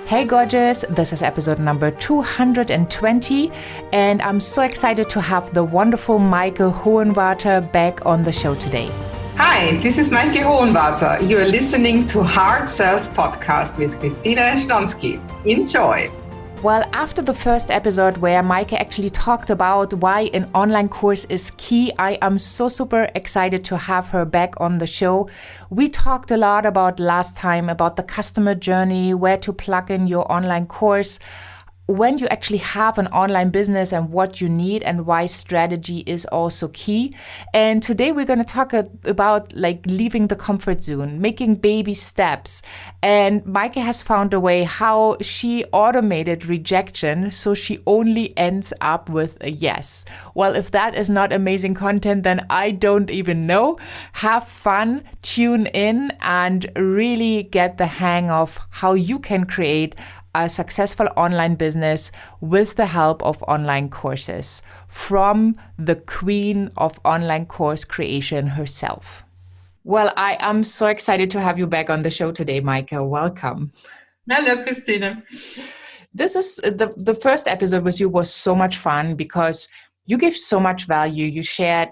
Hey gorgeous, this is episode number 220 and I'm so excited to have the wonderful Meike Hohenwarter back on the show today. Hi, this is Meike Hohenwarter. You are listening to Hard Sales Podcast with Christina Schnonsky. Enjoy! Well, after the first episode where Meike actually talked about why an online course is key, I am so super excited to have her back on the show. We talked a lot about last time about the customer journey, where to plug in your online course, when you actually have an online business and what you need and why strategy is also key. And today we're going to talk about leaving the comfort zone, making baby steps. And Meike has found a way how she automated rejection so she only ends up with a yes. Well, if that is not amazing content, then I don't even know. Have fun, tune in, and really get the hang of how you can create a successful online business with the help of online courses from the queen of online course creation herself. Well, I am so excited to have you back on the show today, Meike. Welcome. Hello, Christina. This is the first episode with you was so much fun because you gave so much value. You shared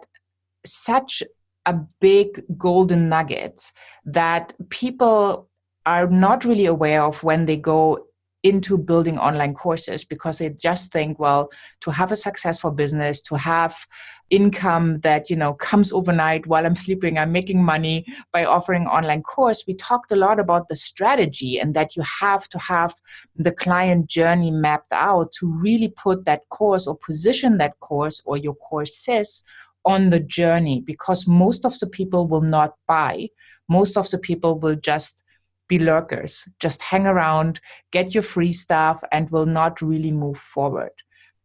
such a big golden nugget that people are not really aware of when they go into building online courses, because they just think, well, to have a successful business, to have income that, comes overnight while I'm sleeping, I'm making money by offering online course. We talked a lot about the strategy and that you have to have the client journey mapped out to really put that course or position that course or your courses on the journey, because most of the people will not buy. Most of the people will just be lurkers, just hang around, get your free stuff, and will not really move forward.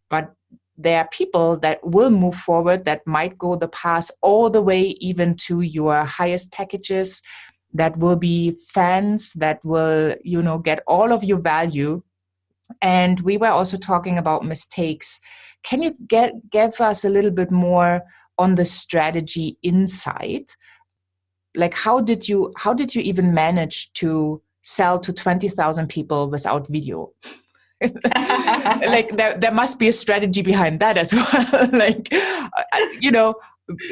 But there are people that will move forward, that might go the path all the way even to your highest packages, that will be fans, that will, get all of your value. And we were also talking about mistakes. Can you give us a little bit more on the strategy insight? Like, how did you even manage to sell to 20,000 people without video? There must be a strategy behind that as well.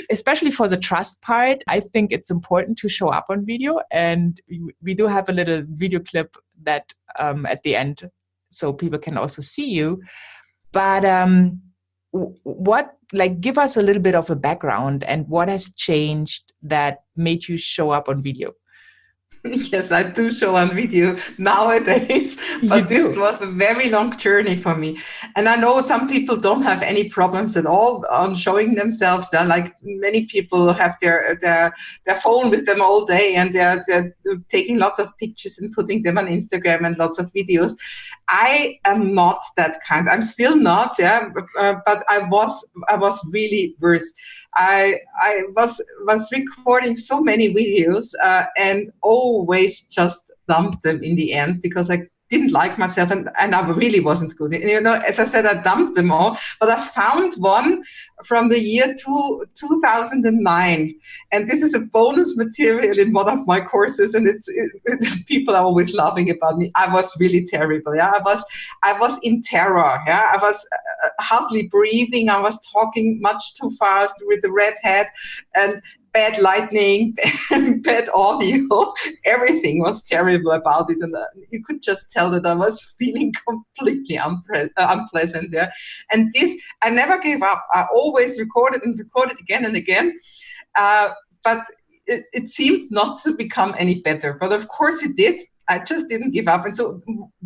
Especially for the trust part, I think it's important to show up on video. And we do have a little video clip that at the end, so people can also see you. But give us a little bit of a background and what has changed that made you show up on video? Yes, I do show on video nowadays, but this was a very long journey for me. And I know some people don't have any problems at all on showing themselves. They're like, many people have their phone with them all day, and they're taking lots of pictures and putting them on Instagram and lots of videos. I am not that kind. I'm still not, but I was really worse. I was recording so many videos and always just dumped them in the end because I didn't like myself and I really wasn't good. As I said, I dumped them all, but I found one from the year 2009. And this is a bonus material in one of my courses. And people are always laughing about me. I was really terrible. Yeah, I was in terror. Yeah, I was hardly breathing. I was talking much too fast with the red head and bad lighting, bad audio. Everything was terrible about it. And you could just tell that I was feeling completely unpleasant there. And this, I never gave up. I always recorded again and again. But it seemed not to become any better. But of course it did. I just didn't give up. And so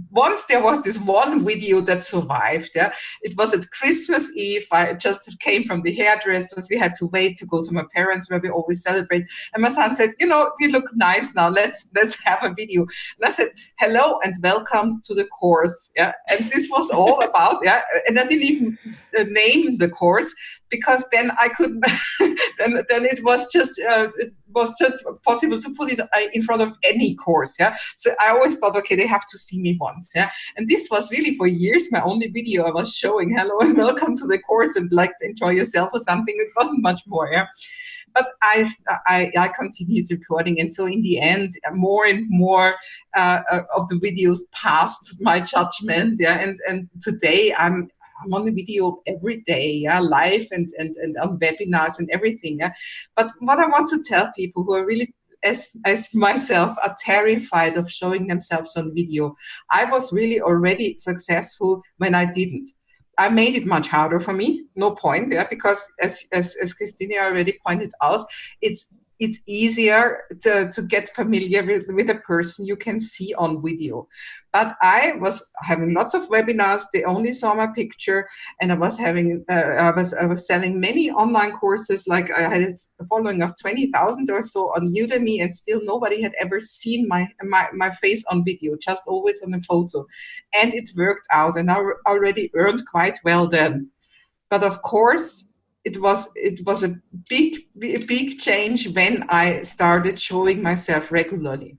once there was this one video that survived. Yeah, it was at Christmas Eve. I just came from the hairdressers. We had to wait to go to my parents where we always celebrate. And my son said, you look nice now. Let's have a video. And I said, hello and welcome to the course. Yeah, and this was all about, and I didn't even name the course because then I could, then it was just possible to put it in front of any course. Yeah, so I always thought, okay, they have to see me once. Yeah, and this was really for years my only video. I was showing hello and welcome to the course and enjoy yourself or something. It wasn't much more. Yeah, But I continued recording. And so in the end, more and more of the videos passed my judgment. Yeah. And today I'm on the video every day, yeah, live and on webinars and everything. Yeah. But what I want to tell people who are really, as myself, are terrified of showing themselves on video. I was really already successful when I didn't. I made it much harder for me, no point, yeah, because as Christina already pointed out, it's easier to get familiar with a person you can see on video. But I was having lots of webinars. They only saw my picture, and I was having I was selling many online courses. Like I had a following of 20,000 or so on Udemy, and still nobody had ever seen my face on video, just always on a photo. And it worked out, and I already earned quite well then. But of course, it was a big change when I started showing myself regularly.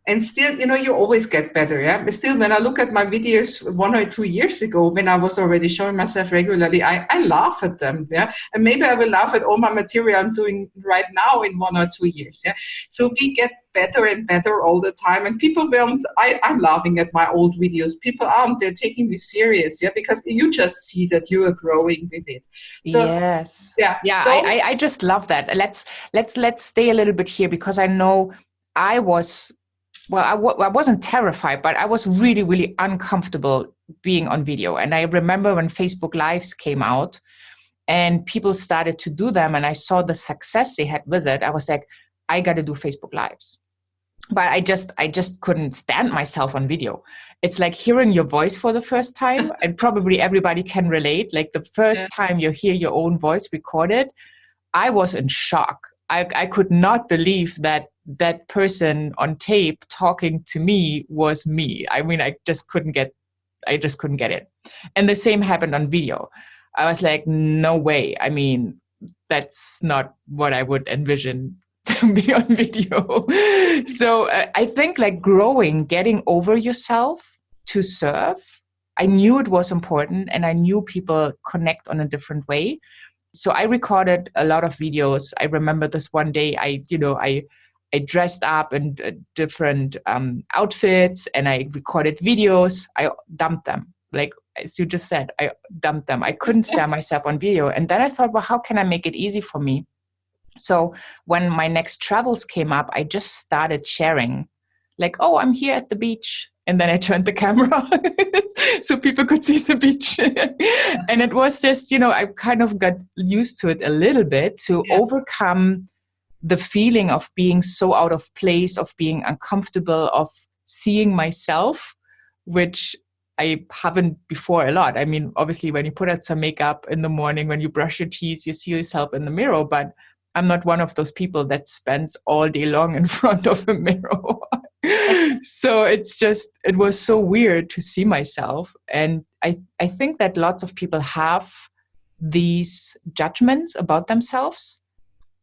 And still, you always get better, yeah? But still, when I look at my videos 1 or 2 years ago, when I was already showing myself regularly, I laugh at them, yeah? And maybe I will laugh at all my material I'm doing right now in 1 or 2 years, yeah? So we get better and better all the time. And people I'm laughing at my old videos. People aren't, they're taking me serious, yeah? Because you just see that you are growing with it. So, yes. Yeah. I just love that. Let's stay a little bit here, because I know I wasn't terrified, but I was really, really uncomfortable being on video. And I remember when Facebook Lives came out and people started to do them, and I saw the success they had with it, I was like, I got to do Facebook Lives. But I just couldn't stand myself on video. It's like hearing your voice for the first time, and probably everybody can relate. Like the first time you hear your own voice recorded, I was in shock. I could not believe that person on tape talking to me was me. I mean, I just couldn't get it. And the same happened on video. I was like, no way. I mean, that's not what I would envision to be on video. So I think like growing, getting over yourself to serve, I knew it was important, and I knew people connect on a different way. So I recorded a lot of videos. I remember this one day, I dressed up in different outfits, and I recorded videos. I dumped them. Like, as you just said, I dumped them. I couldn't stand myself on video. And then I thought, well, how can I make it easy for me? So when my next travels came up, I just started sharing, like, oh, I'm here at the beach. And then I turned the camera on so people could see the beach. And it was just, I kind of got used to it a little bit to overcome the feeling of being so out of place, of being uncomfortable, of seeing myself, which I haven't before a lot. I mean, obviously, when you put on some makeup in the morning, when you brush your teeth, you see yourself in the mirror, but I'm not one of those people that spends all day long in front of a mirror. So it was so weird to see myself. And I think that lots of people have these judgments about themselves.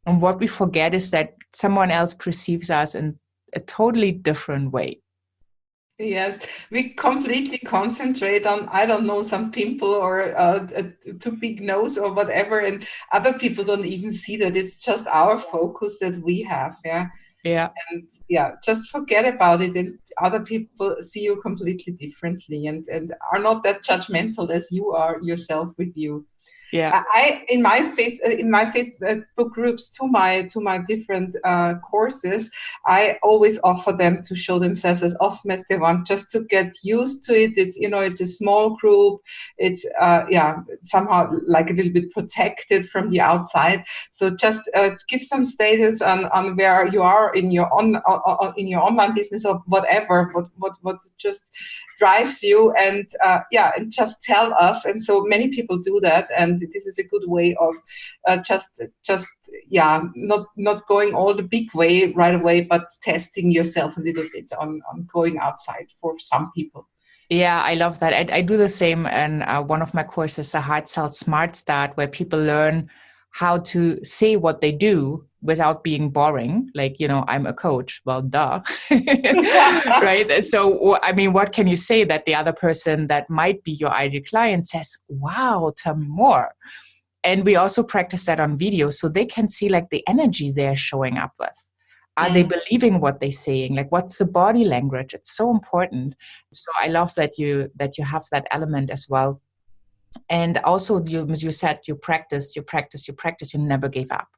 And what we forget is that someone else perceives us in a totally different way. Yes, we completely concentrate on, I don't know, some pimple or a too big nose or whatever, and other people don't even see that. It's just our focus that we have, yeah? Yeah. And just forget about it, and other people see you completely differently and are not that judgmental as you are yourself with you. Yeah, in my Facebook groups to my different courses, I always offer them to show themselves as often as they want, just to get used to it. It's it's a small group. It's somehow like a little bit protected from the outside. So just give some status on where you are in your online business or whatever. What just drives you, and just tell us. And so many people do that, and this is a good way of not going all the big way right away, but testing yourself a little bit on going outside for some people. Yeah, I love that. I do the same. And one of my courses, a Hard Sell Smart Start, where people learn how to say what they do without being boring. Like, I'm a coach. Well, duh. Right? So, I mean, what can you say that the other person that might be your ideal client says, wow, tell me more? And we also practice that on video so they can see like the energy they're showing up with. Are they believing what they're saying? Like, what's the body language? It's so important. So I love that you have that element as well. And also, you said you practice, you never gave up.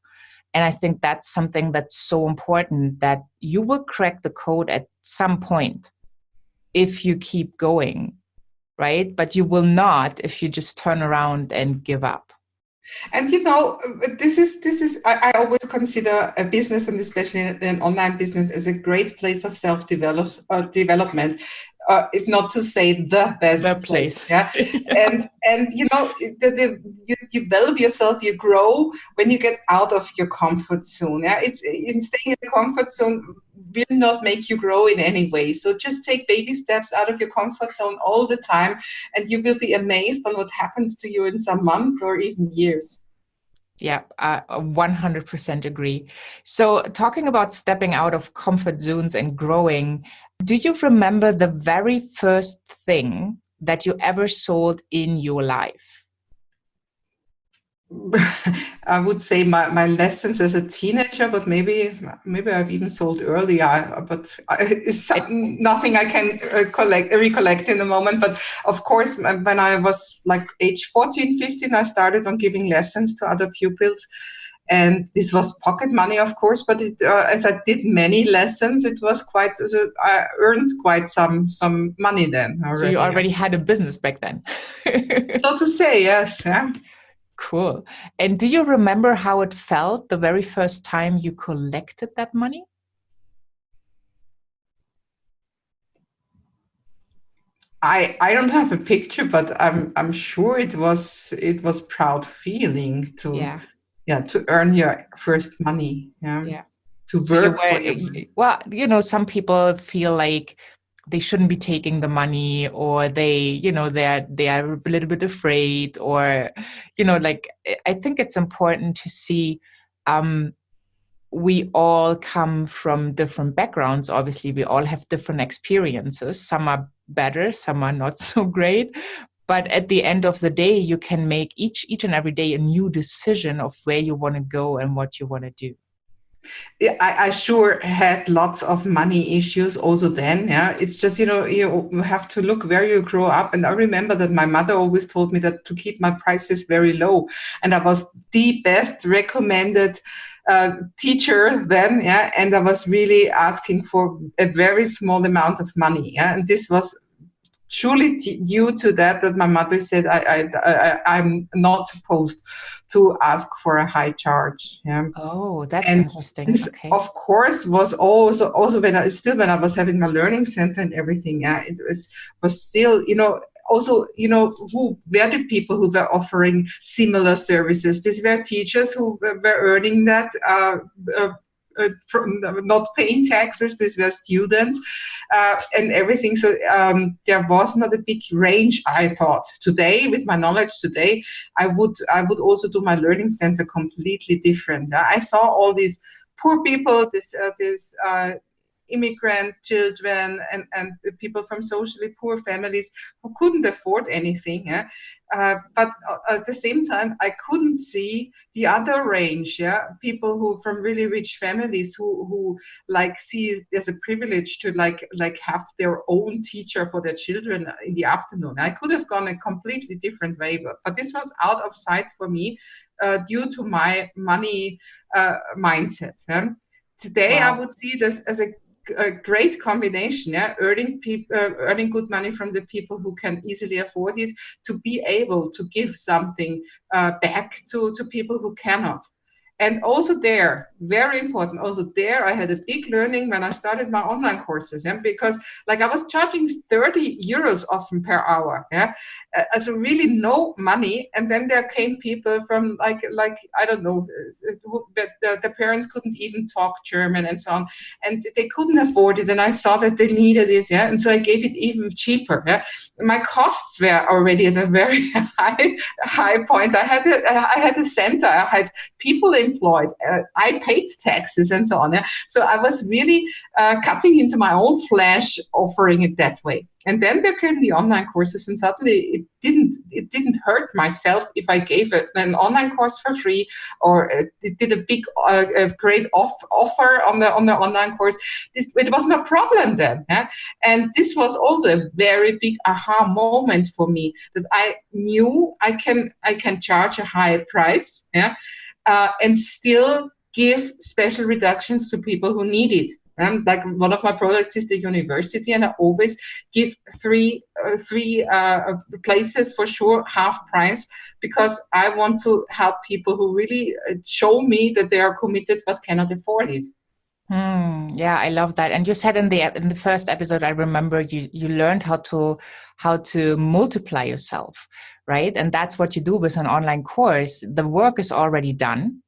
And I think that's something that's so important, that you will crack the code at some point if you keep going, right? But you will not if you just turn around and give up. And this is I always consider a business, and especially an online business, as a great place of development, if not to say the best place. Yeah. Yeah. And you develop yourself, you grow when you get out of your comfort zone. Yeah, it's in staying in the comfort zone will not make you grow in any way. So just take baby steps out of your comfort zone all the time, and you will be amazed on what happens to you in some months or even years. Yeah, I 100% agree. So talking about stepping out of comfort zones and growing, do you remember the very first thing that you ever sold in your life? I would say my lessons as a teenager, but maybe I've even sold earlier, but it's nothing I can recollect in the moment. But of course, when I was like age 14, 15, I started on giving lessons to other pupils. And this was pocket money, of course, but as I did many lessons, it was I earned quite some money then already. So you already had a business back then. So to say, yes. Yeah. Cool. And do you remember how it felt the very first time you collected that money? I don't have a picture, but I'm sure it was proud feeling to earn your first money. Yeah. To work for your money. Well, some people feel like they shouldn't be taking the money, or they are a little bit afraid, or like, I think it's important to see we all come from different backgrounds. Obviously, we all have different experiences. Some are better, some are not so great. But at the end of the day, you can make each and every day a new decision of where you want to go and what you want to do. I sure had lots of money issues also then. Yeah, it's just, you have to look where you grow up. And I remember that my mother always told me that to keep my prices very low. And I was the best recommended teacher then. Yeah, and I was really asking for a very small amount of money. Yeah, and this was surely due to that my mother said I'm not supposed to ask for a high charge. Yeah. Oh, that's interesting. This, okay. Of course, was also when I was having my learning center and everything. Yeah, it was still, also, who were the people who were offering similar services. These were teachers who were earning that. From not paying taxes, these were students and everything. So there was not a big range. I thought today, with my knowledge today, I would also do my learning center completely different. I saw all these poor people, this immigrant children and people from socially poor families who couldn't afford anything. Yeah? But at the same time, I couldn't see the other range. Yeah, people who from really rich families who like see it as a privilege to like have their own teacher for their children in the afternoon. I could have gone a completely different way, but this was out of sight for me due to my money mindset. Yeah? Today, wow. I would see this as a great combination, yeah, earning good money from the people who can easily afford it, to be able to give something back to people who cannot. And also there, very important, also there I had a big learning when I started my online courses, yeah, because like I was charging 30 euros often per hour, yeah, so really no money. And then there came people from like I don't know, the parents couldn't even talk German and so on, and they couldn't afford it, and I saw that they needed it, yeah, and so I gave it even cheaper. Yeah, my costs were already at a very high point. I had a center, I had people employed. I paid taxes and so on. Yeah? So I was really cutting into my own flesh, offering it that way. And then there came the online courses, and suddenly it didn't hurt myself if I gave an online course for free, or it did a big, great offer on the online course. It was no problem then. Yeah? And this was also a very big aha moment for me, that I knew I can charge a higher price, yeah, and still give special reductions to people who need it. Like one of my products is the university, and I always give three places for sure, half price, because I want to help people who really show me that they are committed but cannot afford it. Yeah, I love that. And you said in the first episode, I remember you learned how to multiply yourself, right? And that's what you do with an online course. The work is already done.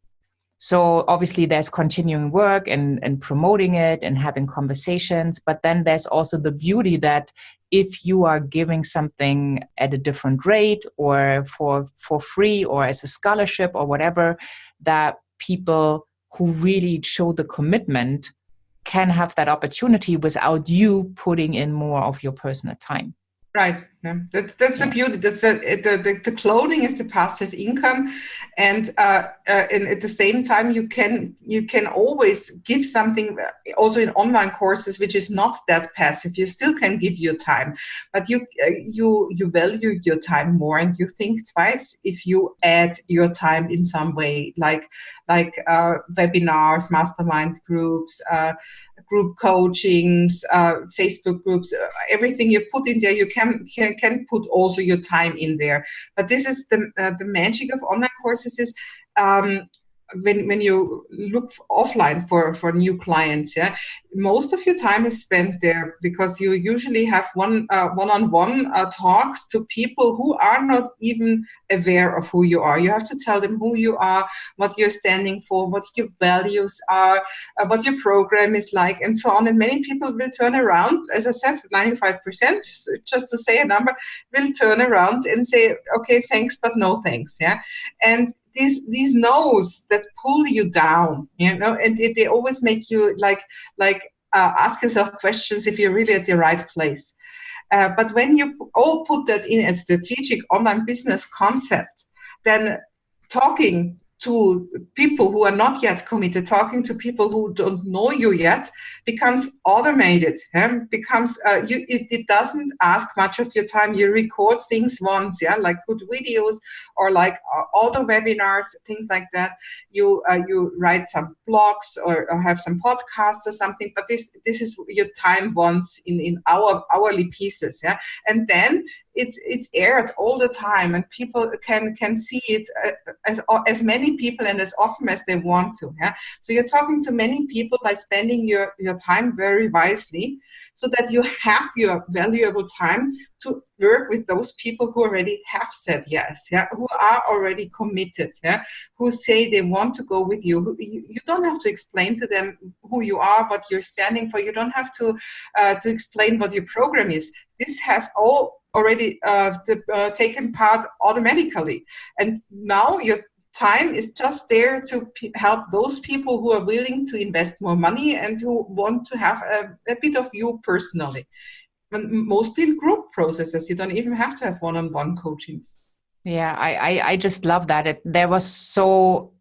So obviously there's continuing work and promoting it and having conversations, but then there's also the beauty that if you are giving something at a different rate or for free or as a scholarship or whatever, that people who really show the commitment can have that opportunity without you putting in more of your personal time. Right. Yeah. That's the beauty. That's the clothing is the passive income, and at the same time you can always give something also in online courses which is not that passive. You still can give your time, but you value your time more, and you think twice if you add your time in some way, like webinars, mastermind groups, group coachings, Facebook groups, everything you put in there, you can put also your time in there. But this is the magic of online courses is when you look offline for new clients, yeah, most of your time is spent there because you usually have one-on-one talks to people who are not even aware of who you are. You have to tell them who you are, what you're standing for, what your values are, what your program is like, and so on. And many people will turn around, as I said, 95%, just to say a number, will turn around and say, okay, thanks, but no thanks. Yeah. And these no's that pull you down, you know, and they always make you ask yourself questions if you're really at the right place. But when you all put that in a strategic online business concept, then talking to people who are not yet committed, talking to people who don't know you yet, becomes automated. Becomes it doesn't ask much of your time. You record things once, yeah, like good videos or like auto webinars, things like that. You write some blogs or have some podcasts or something. But this is your time once in our hourly pieces, yeah, and then it's aired all the time, and people can see it as many people and as often as they want to. Yeah? So you're talking to many people by spending your time very wisely, so that you have your valuable time to work with those people who already have said yes, yeah, who are already committed, yeah, who say they want to go with you. You don't have to explain to them who you are, what you're standing for. You don't have to explain what your program is. This has all already taken part automatically, and now your time is just there to help those people who are willing to invest more money and who want to have a bit of you personally. And mostly in group processes, you don't even have to have one-on-one coachings. Yeah, I just love that. There was so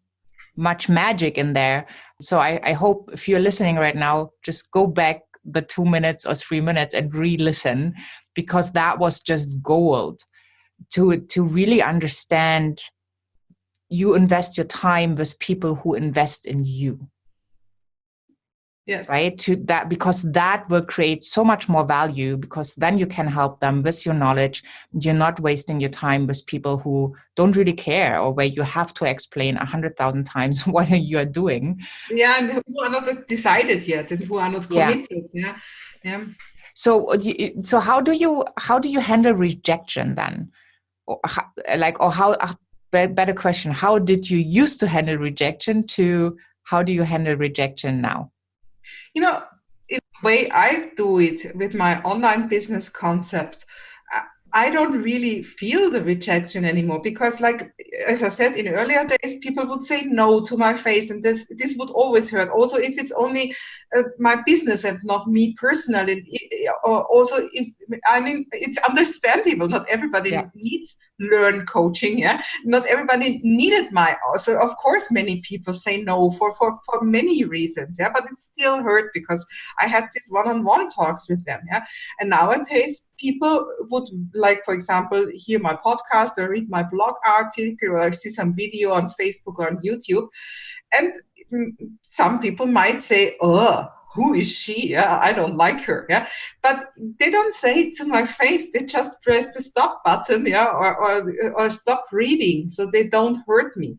much magic in there. So I hope if you're listening right now, just go back the 2 minutes or 3 minutes and re-listen, because that was just gold to really understand. You invest your time with people who invest in you. Yes. Right? To that, because that will create so much more value, because then you can help them with your knowledge. You're not wasting your time with people who don't really care, or where you have to explain 100,000 times what you are doing. Yeah, and who are not decided yet, and who are not committed. Yeah. Yeah. So how do you handle rejection then? Better question, how did you used to handle rejection to how do you handle rejection now? You know, in the way I do it with my online business concept, I don't really feel the rejection anymore because, like, as I said, in earlier days, people would say no to my face, and this would always hurt. Also, if it's only my business and not me personally, or also if I mean, it's understandable. Not everybody needs learn coaching. Yeah, not everybody needed my. So of course, many people say no for many reasons. Yeah, but it still hurt because I had these one-on-one talks with them. Yeah, and nowadays people would, like, for example, hear my podcast or read my blog article or see some video on Facebook or on YouTube. And some people might say, oh, who is she? Yeah, I don't like her. Yeah, but they don't say it to my face. They just press the stop button, yeah, or stop reading, so they don't hurt me.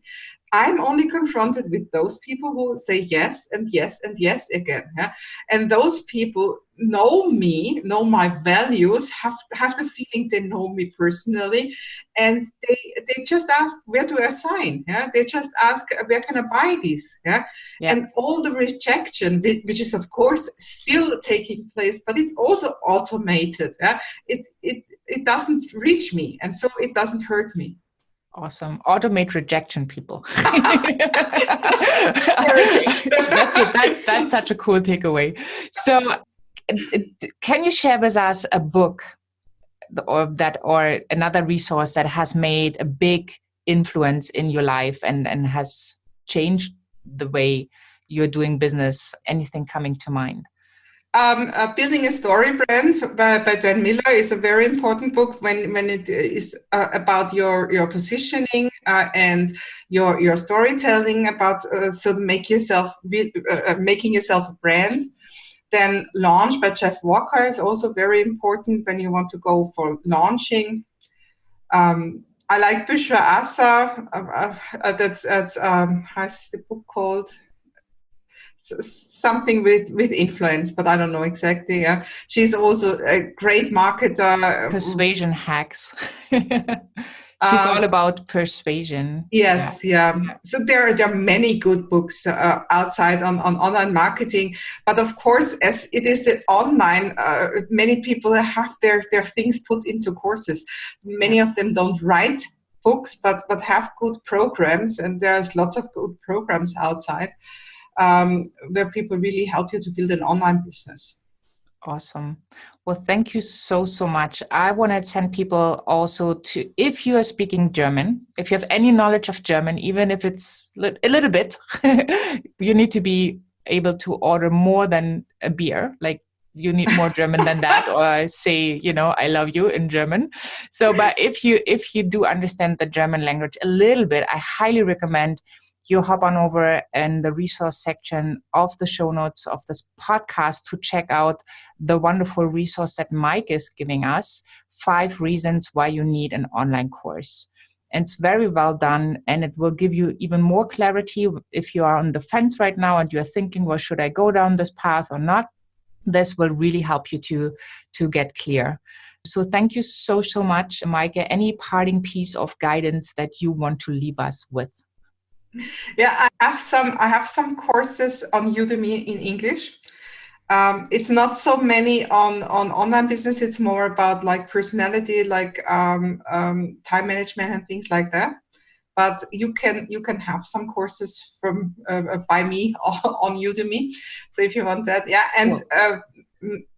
I'm only confronted with those people who say yes and yes and yes again. Yeah? And those people know me, know my values, have the feeling they know me personally. And they just ask, where do I sign? Yeah? They just ask, where can I buy this? Yeah? And all the rejection, which is of course still taking place, but it's also automated. Yeah? It doesn't reach me, and so it doesn't hurt me. Awesome. Automate rejection, people. That's such a cool takeaway. So can you share with us a book or another resource that has made a big influence in your life and has changed the way you're doing business? Anything coming to mind? Building a Story Brand by Dan Miller is a very important book when it is about your positioning and your storytelling about so making yourself a brand. Then Launch by Jeff Walker is also very important when you want to go for launching. I like Bushra Asa. That's how's the book called? Something with influence, but I don't know exactly. Yeah, she's also a great marketer. Persuasion hacks. She's all about persuasion. Yes, yeah. So there are many good books outside on online marketing, but of course, as it is the online, many people have their things put into courses. Many of them don't write books, but have good programs, and there's lots of good programs outside. Where people really help you to build an online business. Awesome. Well, thank you so much. I want to send people also to, if you are speaking German, if you have any knowledge of German, even if it's a little bit, you need to be able to order more than a beer. Like, you need more German than that, or say, I love you in German. So, but if you do understand the German language a little bit, I highly recommend you hop on over in the resource section of the show notes of this podcast to check out the wonderful resource that Meike is giving us, 5 reasons why you need an online course. And it's very well done, and it will give you even more clarity if you are on the fence right now and you're thinking, well, should I go down this path or not? This will really help you to get clear. So thank you so much, Meike. Any parting piece of guidance that you want to leave us with? Yeah, I have some courses on Udemy in English. It's not so many on online business. It's more about like personality, like time management and things like that. But you can have some courses from by me on Udemy. So if you want that, yeah. And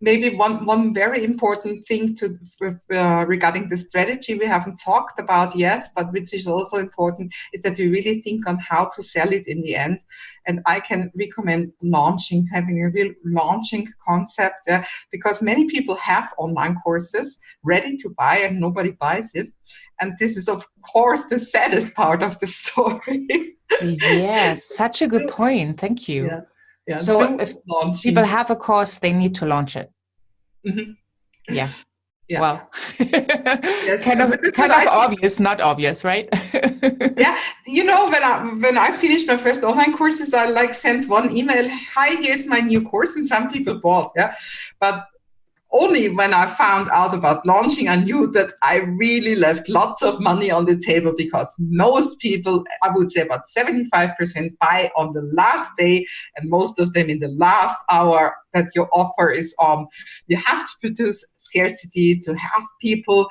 maybe one very important thing regarding the strategy we haven't talked about yet, but which is also important, is that we really think on how to sell it in the end. And I can recommend having a real launching concept, because many people have online courses ready to buy and nobody buys it. And this is, of course, the saddest part of the story. Yes, such a good point. Thank you. Yeah. Yeah, so if people have a course, they need to launch it. Mm-hmm. Yeah. Well, yes. kind of obvious, not obvious, right? Yeah. When I finished my first online courses, I sent one email, hi, here's my new course, and some people bought. Yeah. But only when I found out about launching, I knew that I really left lots of money on the table, because most people, I would say about 75%, buy on the last day, and most of them in the last hour that your offer is on. You have to produce scarcity to have people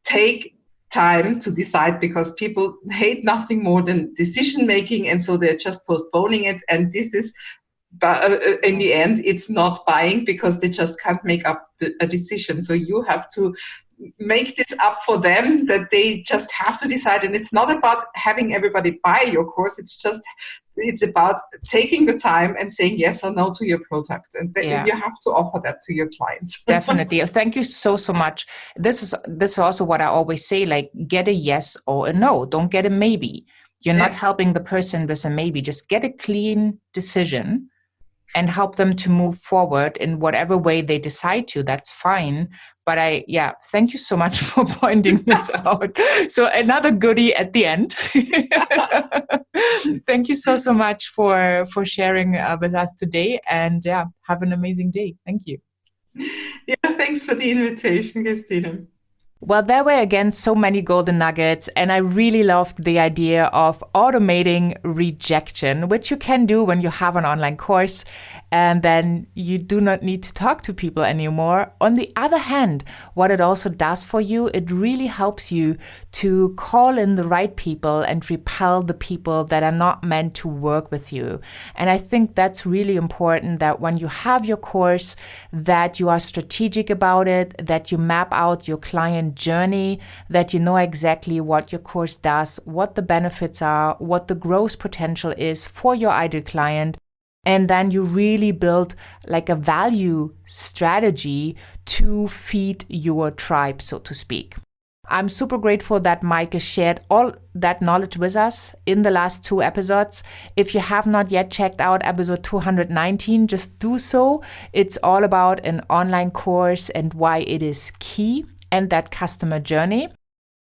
take time to decide, because people hate nothing more than decision making, and so they're just postponing it. And this is, in the end, it's not buying, because they just can't make up a decision. So you have to make this up for them, that they just have to decide. And it's not about having everybody buy your course. It's about taking the time and saying yes or no to your product. And you have to offer that to your clients. Definitely. Thank you so much. This is also what I always say, like, get a yes or a no. Don't get a maybe. You're not helping the person with a maybe. Just get a clean decision and help them to move forward in whatever way they decide to. That's fine. But thank you so much for pointing this out. So another goodie at the end. Thank you so much for sharing with us today. And have an amazing day. Thank you. Yeah, thanks for the invitation, Christine. Well, there were again so many golden nuggets, and I really loved the idea of automating rejection, which you can do when you have an online course, and then you do not need to talk to people anymore. On the other hand, what it also does for you, it really helps you to call in the right people and repel the people that are not meant to work with you. And I think that's really important, that when you have your course, that you are strategic about it, that you map out your client journey, that you know exactly what your course does, what the benefits are, what the growth potential is for your ideal client. And then you really build like a value strategy to feed your tribe, so to speak. I'm super grateful that Meike shared all that knowledge with us in the last 2 episodes. If you have not yet checked out episode 219, just do so. It's all about an online course and why it is key, and that customer journey.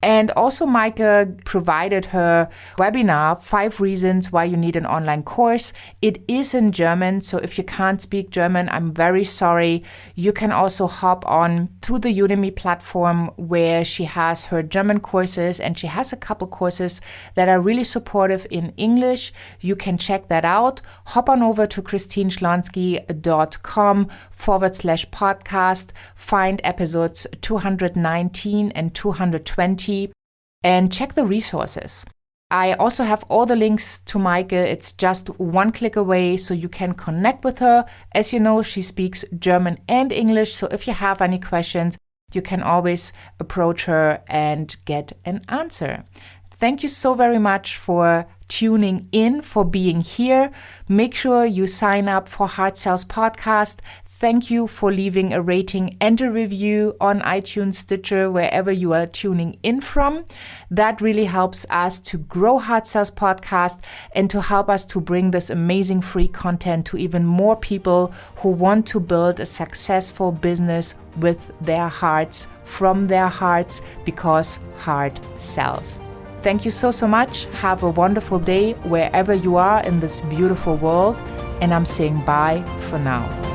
And also Meike provided her webinar, 5 reasons why you need an online course. It is in German, so if you can't speak German, I'm very sorry. You can also hop on to the Udemy platform, where she has her German courses, and she has a couple courses that are really supportive in English. You can check that out. Hop on over to christineschlonski.com/podcast, find episodes 219 and 220. And check the resources. I also have all the links to Meike. It's just one click away, so you can connect with her. As you know, she speaks German and English, so if you have any questions, you can always approach her and get an answer. Thank you so very much for tuning in, for being here. Make sure you sign up for Hard Sales Podcast. Thank you for leaving a rating and a review on iTunes, Stitcher, wherever you are tuning in from. That really helps us to grow Hard Sales Podcast and to help us to bring this amazing free content to even more people who want to build a successful business with their hearts, from their hearts, because heart sells. Thank you so much. Have a wonderful day wherever you are in this beautiful world. And I'm saying bye for now.